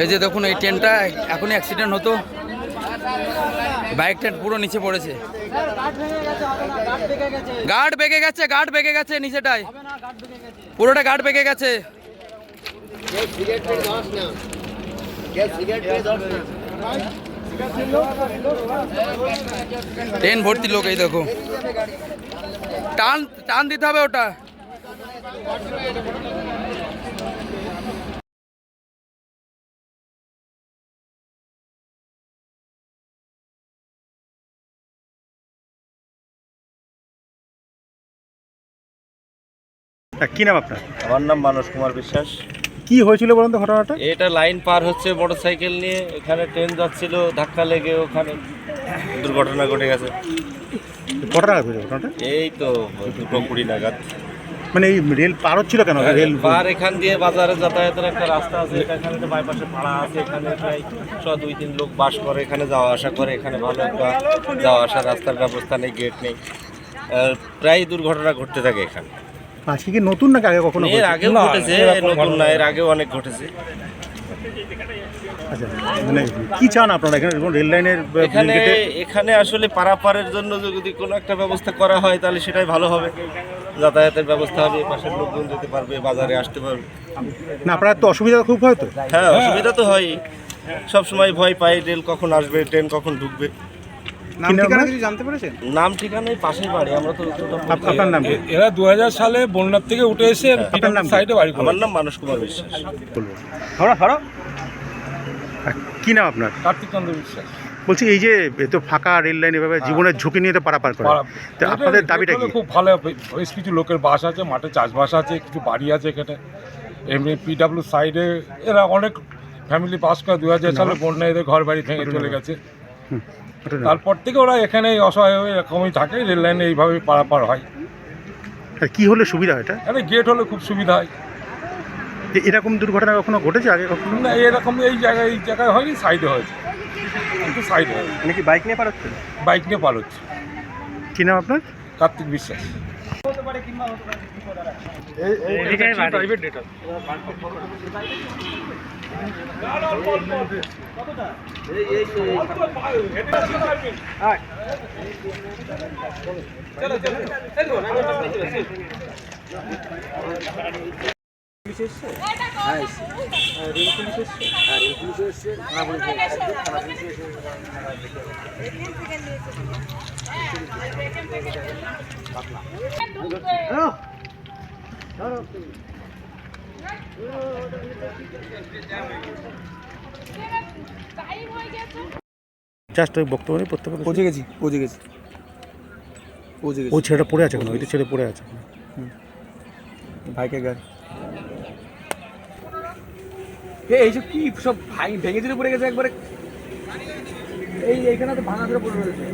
এই যে দেখুন এই ট্রেনটা এখনই অ্যাক্সিডেন্ট হতো, বাইকটা পুরো নিচে পড়েছে। গার্ড বেঁকে গেছে নিচেটায়, পুরোটা গার্ড বেঁকে গেছে। ট্রেন ভর্তি লোক, এই দেখো টান টান দিতে হবে ওটা। কি নাম আপনার? আমার নাম মানস কুমার বিশ্বাস। কি হয়েছিল বলুন তো ঘটনাটা? এটা লাইন পার হচ্ছে মোটরসাইকেল নিয়ে, এখানে ট্রেন যাচ্ছিল, ধাক্কা লেগে ওখানে দুর্ঘটনা ঘটে গেছে। কটা নাগাদ হয়েছে ঘটনাটা? এই তো 2:20 নাগাদ। মানে এই রেল পার হচ্ছিল কেন? রেল পার এখান দিয়ে বাজারে যাতায়াতের একটা রাস্তা আছে, এখানে তো বাইপাসে ভাড়া আছে, এখানে প্রায় 2-3 লোক বাস করে, এখানে যাওয়া আসা করে, এখানে ভালো একটা যাওয়া আসার রাস্তার ব্যবস্থা নেই, গেট নেই, প্রায় দুর্ঘটনা ঘটতে থাকে এখানে। আজকে কি নতুন নাকি আগে কখনো? এর আগেও ঘটেছে, নতুন না, এর আগেও অনেক ঘটেছে। আচ্ছা, মানে কি চান আপনারা এখানে রেল লাইনের? এখানে আসলে পারাপারের জন্য যদি কোনো একটা ব্যবস্থা করা হয় তাহলে সেটাই ভালো হবে, যাতায়াতের ব্যবস্থা হবে, পাশের লোকজন যেতে পারবে, বাজারে আসতে পারবে। না, আপনার তো অসুবিধা খুব হয় তো? হ্যাঁ, অসুবিধা তো হয়, সব সময় ভয় পাই রেল কখন আসবে, ট্রেন কখন ঢুকবে। নাম ঠিকানা কিছু জানতে পেরেছেন? নাম ঠিকানাই পাশের বাড়ি, আমরা তো। আপনার নাম? এরা 2000 সালে বন্যার থেকে উঠে এসে আপনার নাম সাইডে বাড়ি। আমার নাম মানস কুমার বিশ্বাস। বলবো কি নাম আপনার? কার্তিক চন্দ্র বিশ্বাস। বলছি এই যে তো ফাঁকা রেল লাইন এভাবে জীবনের ঝুঁকি নিয়ে তো পারাপার করে, তো আপনাদের দাবিটা কি? খুব ভালো, বেশ কিছু লোকের বাস আছে, মাঠে চাষবাস আছে, কিছু বাড়ি আছে এখানে। এমনি পিডাব্লিউ সাইডে এরা অনেক ফ্যামিলি বাস করে। 2000 সালে বন্যা এদের ঘর বাড়ি ভেঙে চলে গেছে, তারপর থেকে ওরা এখানে অসহায় হয়ে এরকমই থাকে, রেল লাইনে এইভাবেই পারাপার হয়। কি হলে সুবিধা হয় এটা? এখানে গেট হলে খুব সুবিধা হয়। এরকম দুর্ঘটনা কখনো ঘটেছে আগে কখনো? না, এরকম এই জায়গায় হয়নি, সাইডে হয়েছে, কিন্তু সাইডে হয়। মানে কি বাইক নিয়ে পার হচ্ছে? বাইক নিয়ে পার হচ্ছে। কি নাম আপনার? কার্তিক বিশ্বাস। Private data. জাস্ট ওই বক্তব্য নিয়ে প্রত্যেক পৌঁছে গেছি। ওই ছেলেটা পড়ে আছে কেন? ওইটা ছেলে পড়ে আছে বাইকের গাড়ি। এইসব কি সব ভেঙে চুরে পড়ে গেছে একবারে, এইখানে তো ভাঙা ধরে পড়ে রয়েছে।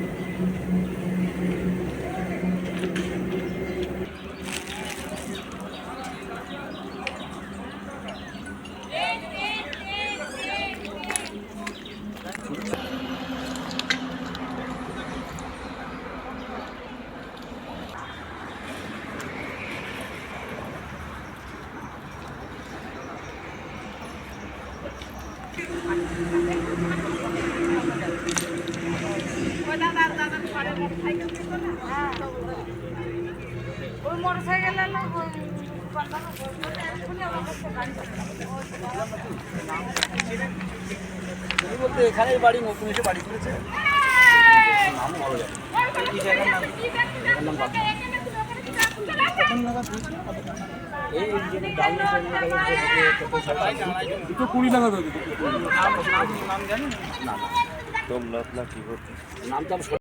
ওই মোটরসাইকেল বলতে এখানে বাড়ি, নতুন এসে বাড়ি করেছে, নামও ভালো লাগে। কি জায়গার নাম? এই ডাউন 2:20 নাগাদ। নাম জানেন? না, তোমরা কি করতে নামটা